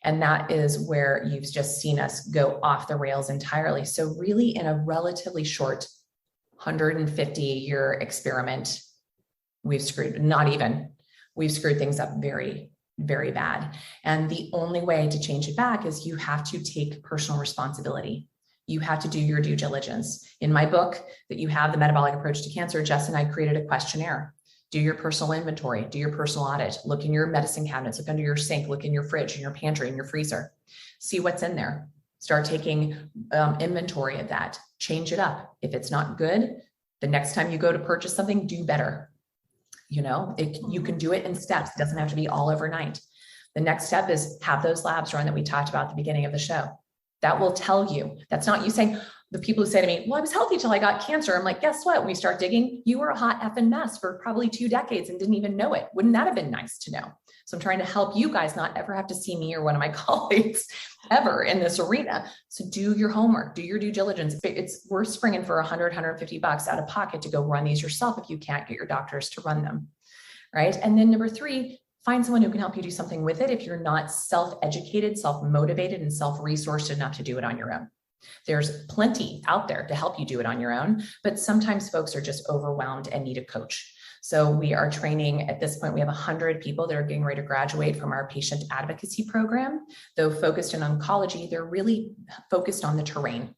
And that is where you've just seen us go off the rails entirely. So really in a relatively short 150-year experiment, we've screwed things up very, very bad. And the only way to change it back is you have to take personal responsibility. You have to do your due diligence. In my book that you have, The Metabolic Approach to Cancer, Jess and I created a questionnaire. Do your personal inventory, do your personal audit, look in your medicine cabinets, look under your sink, look in your fridge, in your pantry, in your freezer, see what's in there. Start taking inventory of that, change it up. If it's not good, the next time you go to purchase something, do better. You know, you can do it in steps. It doesn't have to be all overnight. The next step is have those labs run that we talked about at the beginning of the show. That will tell you. That's not you saying, the people who say to me, well, I was healthy till I got cancer. I'm like, guess what? When we start digging, you were a hot effing mess for probably 2 decades and didn't even know it. Wouldn't that have been nice to know? So I'm trying to help you guys not ever have to see me or one of my colleagues ever in this arena. So do your homework, do your due diligence. It's worth springing for $100, $150 out of pocket to go run these yourself if you can't get your doctors to run them, right? And then number 3, find someone who can help you do something with it if you're not self-educated, self-motivated, and self-resourced enough to do it on your own. There's plenty out there to help you do it on your own, but sometimes folks are just overwhelmed and need a coach. So we are training, at this point, we have 100 people that are getting ready to graduate from our patient advocacy program. Though focused in oncology, they're really focused on the terrain.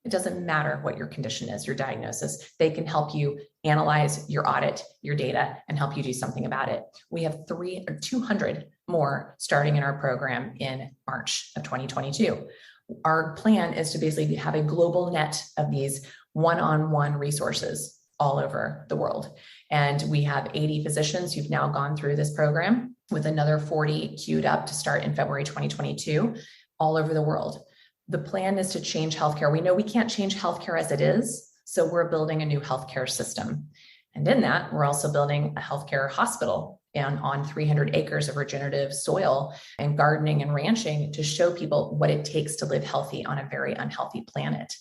It doesn't matter what your condition is, your diagnosis. They can help you analyze your audit, your data, and help you do something about it. We have 200 more starting in our program in March of 2022. Our plan is to basically have a global net of these one-on-one resources all over the world. And we have 80 physicians who've now gone through this program with another 40 queued up to start in February 2022 all over the world. The plan is to change healthcare. We know we can't change healthcare as it is, so we're building a new healthcare system. And in that, we're also building a healthcare hospital and on 300 acres of regenerative soil and gardening and ranching to show people what it takes to live healthy on a very unhealthy planet.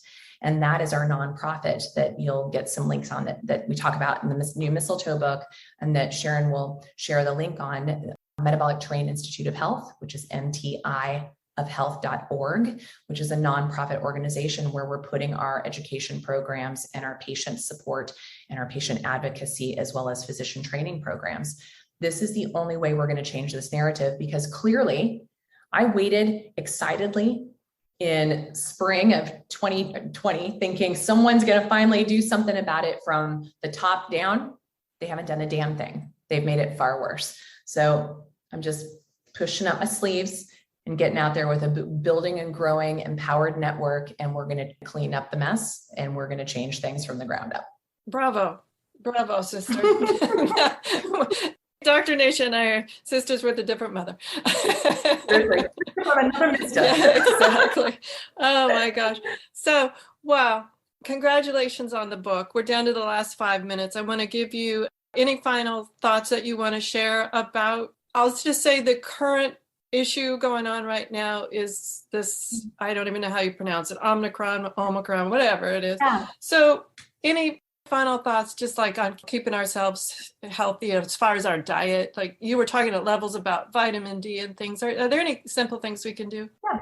And that is our nonprofit that you'll get some links on that we talk about in the new Mistletoe book, and that Sharon will share the link on. Metabolic Terrain Institute of Health, which is mtiofhealth.org, which is a nonprofit organization where we're putting our education programs and our patient support and our patient advocacy, as well as physician training programs. This is the only way we're going to change this narrative, because clearly I waited excitedly in spring of 2020 thinking someone's going to finally do something about it from the top down. They haven't done a damn thing. They've made it far worse. So I'm just pushing up my sleeves and getting out there with a building and growing empowered network. And we're going to clean up the mess and we're going to change things from the ground up. Bravo. Bravo, sister. Dr. Nasha and I are sisters with a different mother. Seriously. Yeah, exactly. Oh my gosh. So, wow. Congratulations on the book. We're down to the last 5 minutes. I want to give you any final thoughts that you want to share about, I'll just say the current issue going on right now is this, I don't even know how you pronounce it, Omicron, whatever it is. Yeah. So any final thoughts, just like on keeping ourselves healthy as far as our diet? Like you were talking at levels about vitamin D and things. Are there any simple things we can do? Yeah.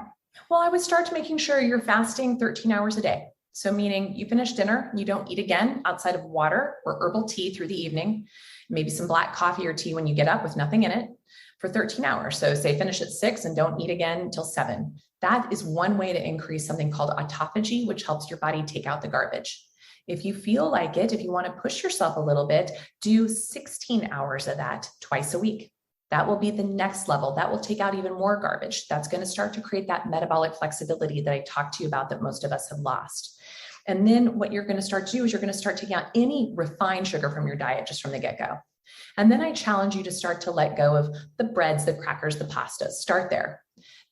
Well, I would start making sure you're fasting 13 hours a day. So meaning you finish dinner, you don't eat again outside of water or herbal tea through the evening, maybe some black coffee or tea when you get up with nothing in it for 13 hours. So say finish at 6 and don't eat again until 7. That is one way to increase something called autophagy, which helps your body take out the garbage. If you feel like it, if you want to push yourself a little bit, do 16 hours of that twice a week. That will be the next level. That will take out even more garbage. That's going to start to create that metabolic flexibility that I talked to you about that most of us have lost. And then what you're going to start to do is you're going to start taking out any refined sugar from your diet just from the get-go. And then I challenge you to start to let go of the breads, the crackers, the pastas. Start there.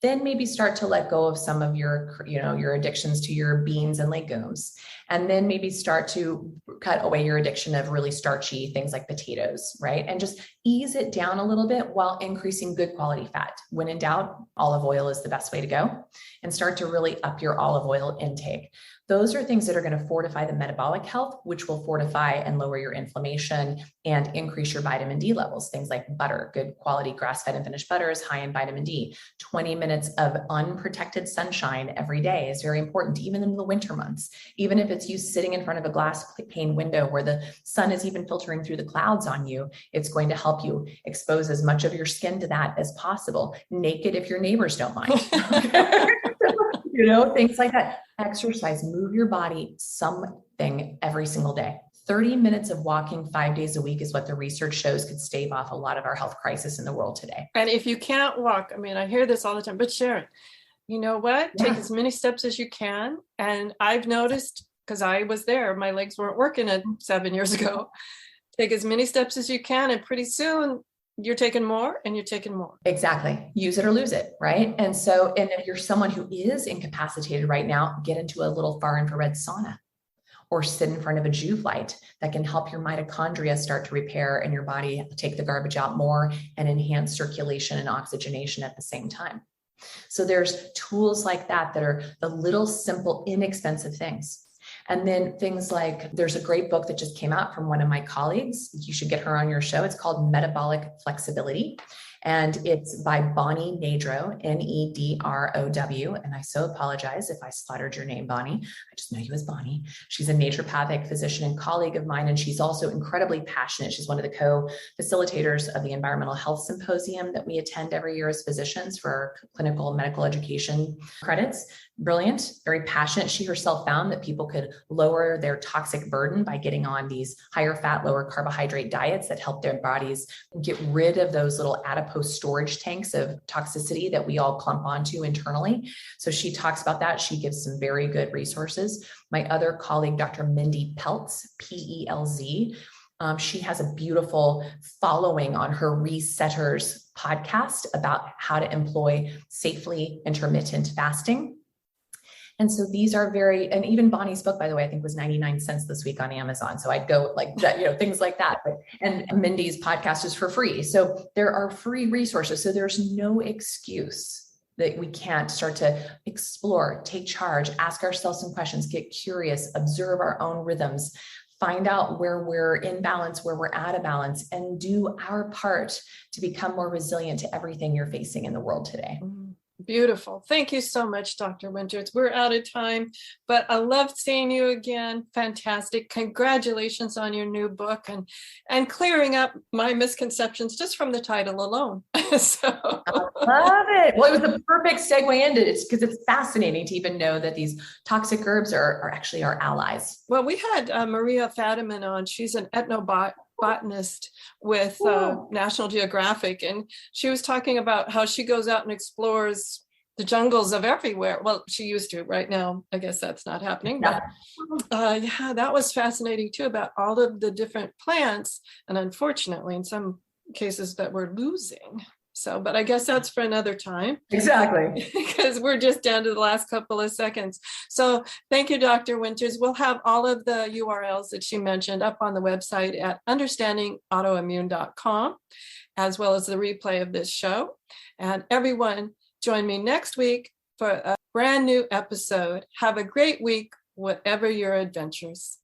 Then maybe start to let go of some of your, your addictions to your beans and legumes. And then maybe start to cut away your addiction of really starchy things like potatoes, right? And just ease it down a little bit while increasing good quality fat. When in doubt, olive oil is the best way to go, and start to really up your olive oil intake. Those are things that are going to fortify the metabolic health, which will fortify and lower your inflammation and increase your vitamin D levels. Things like butter, good quality grass-fed and finished butter is high in vitamin D. 20 minutes of unprotected sunshine every day is very important, even in the winter months. Even if it's you sitting in front of a glass pane window where the sun is even filtering through the clouds on you, it's going to help you expose as much of your skin to that as possible. Naked if your neighbors don't mind. Things like that. Exercise, move your body, something every single day. 30 minutes of walking 5 days a week is what the research shows could stave off a lot of our health crisis in the world today. And if you can't walk, I hear this all the time, but Sharon, you know what? Yeah. Take as many steps as you can. And I've noticed, because I was there, my legs weren't working 7 years ago. Take as many steps as you can, and pretty soon you're taking more and you're taking more. Exactly. Use it or lose it, right? And if you're someone who is incapacitated right now, get into a little far infrared sauna or sit in front of a Juve light that can help your mitochondria start to repair and your body take the garbage out more and enhance circulation and oxygenation at the same time. So there's tools like that are the little simple, inexpensive things. And then things like, there's a great book that just came out from one of my colleagues. You should get her on your show. It's called Metabolic Flexibility. And it's by Bonnie Nedrow, Nedrow. And I so apologize if I slaughtered your name, Bonnie. I just know you as Bonnie. She's a naturopathic physician and colleague of mine. And she's also incredibly passionate. She's one of the co-facilitators of the Environmental Health Symposium that we attend every year as physicians for our clinical medical education credits. Brilliant, very passionate. She herself found that people could lower their toxic burden by getting on these higher fat, lower carbohydrate diets that help their bodies get rid of those little adipose storage tanks of toxicity that we all clump onto internally. So she talks about that. She gives some very good resources. My other colleague, Dr. Mindy Peltz, Pelz, she has a beautiful following on her Resetters podcast about how to employ safely intermittent fasting. And so these are and even Bonnie's book, by the way, I think was 99 cents this week on Amazon. So I'd go like that, things like that. And Mindy's podcast is for free. So there are free resources. So there's no excuse that we can't start to explore, take charge, ask ourselves some questions, get curious, observe our own rhythms, find out where we're in balance, where we're out of balance, and do our part to become more resilient to everything you're facing in the world today. Beautiful. Thank you so much, Dr. Winters. We're out of time, but I loved seeing you again. Fantastic. Congratulations on your new book and clearing up my misconceptions just from the title alone. So I love it. Well, it was the perfect segue into it because it's fascinating to even know that these toxic herbs are actually our allies. Well, we had Maria Fadiman on. She's an ethnobot. botanist with National Geographic, and she was talking about how she goes out and explores the jungles of everywhere. Well, she used to. Right now, I guess that's not happening. But yeah, that was fascinating too, about all of the different plants, and unfortunately, in some cases, that we're losing. So, but I guess that's for another time. Exactly. Because we're just down to the last couple of seconds. So thank you, Dr. Winters. We'll have all of the URLs that she mentioned up on the website at understandingautoimmune.com, as well as the replay of this show. And everyone, join me next week for a brand new episode. Have a great week, whatever your adventures.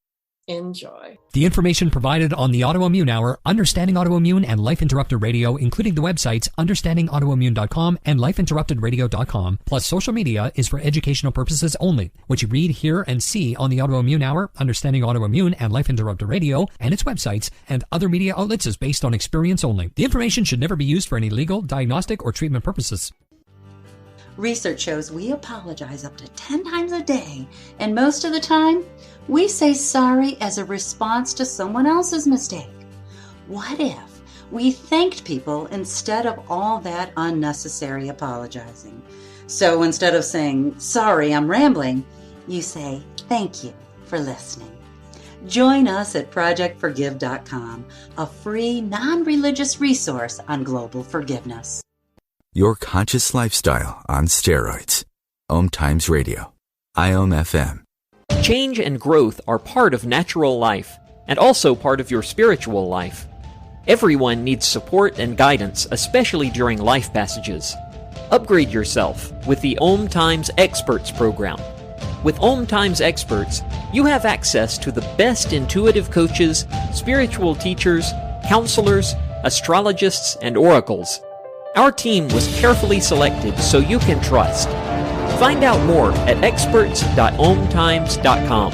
Enjoy. The information provided on the Autoimmune Hour, Understanding Autoimmune, and Life Interrupted Radio, including the websites understandingautoimmune.com and lifeinterruptedradio.com, plus social media, is for educational purposes only. What you read, hear, and see on the Autoimmune Hour, Understanding Autoimmune, and Life Interrupted Radio, and its websites, and other media outlets is based on experience only. The information should never be used for any legal, diagnostic, or treatment purposes. Research shows we apologize up to 10 times a day, and most of the time, we say sorry as a response to someone else's mistake. What if we thanked people instead of all that unnecessary apologizing? So instead of saying, sorry, I'm rambling, you say, thank you for listening. Join us at projectforgive.com, a free, non-religious resource on global forgiveness. Your conscious lifestyle on steroids. OMTimes Radio. IOM FM. Change and growth are part of natural life, and also part of your spiritual life. Everyone needs support and guidance, especially during life passages. Upgrade yourself with the OMTimes Experts program. With OMTimes Experts, you have access to the best intuitive coaches, spiritual teachers, counselors, astrologists, and oracles. Our team was carefully selected so you can trust. Find out more at experts.omtimes.com.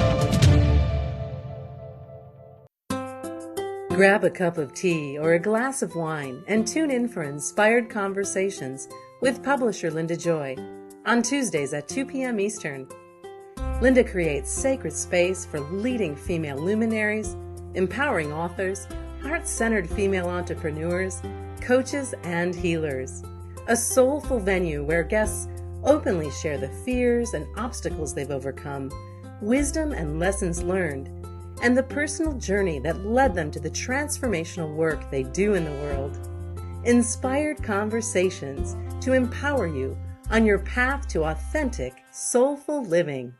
Grab a cup of tea or a glass of wine and tune in for Inspired Conversations with publisher Linda Joy on Tuesdays at 2 p.m. Eastern. Linda creates sacred space for leading female luminaries, empowering authors, heart-centered female entrepreneurs, coaches, and healers. A soulful venue where guests openly share the fears and obstacles they've overcome, wisdom and lessons learned, and the personal journey that led them to the transformational work they do in the world. Inspired Conversations to empower you on your path to authentic, soulful living.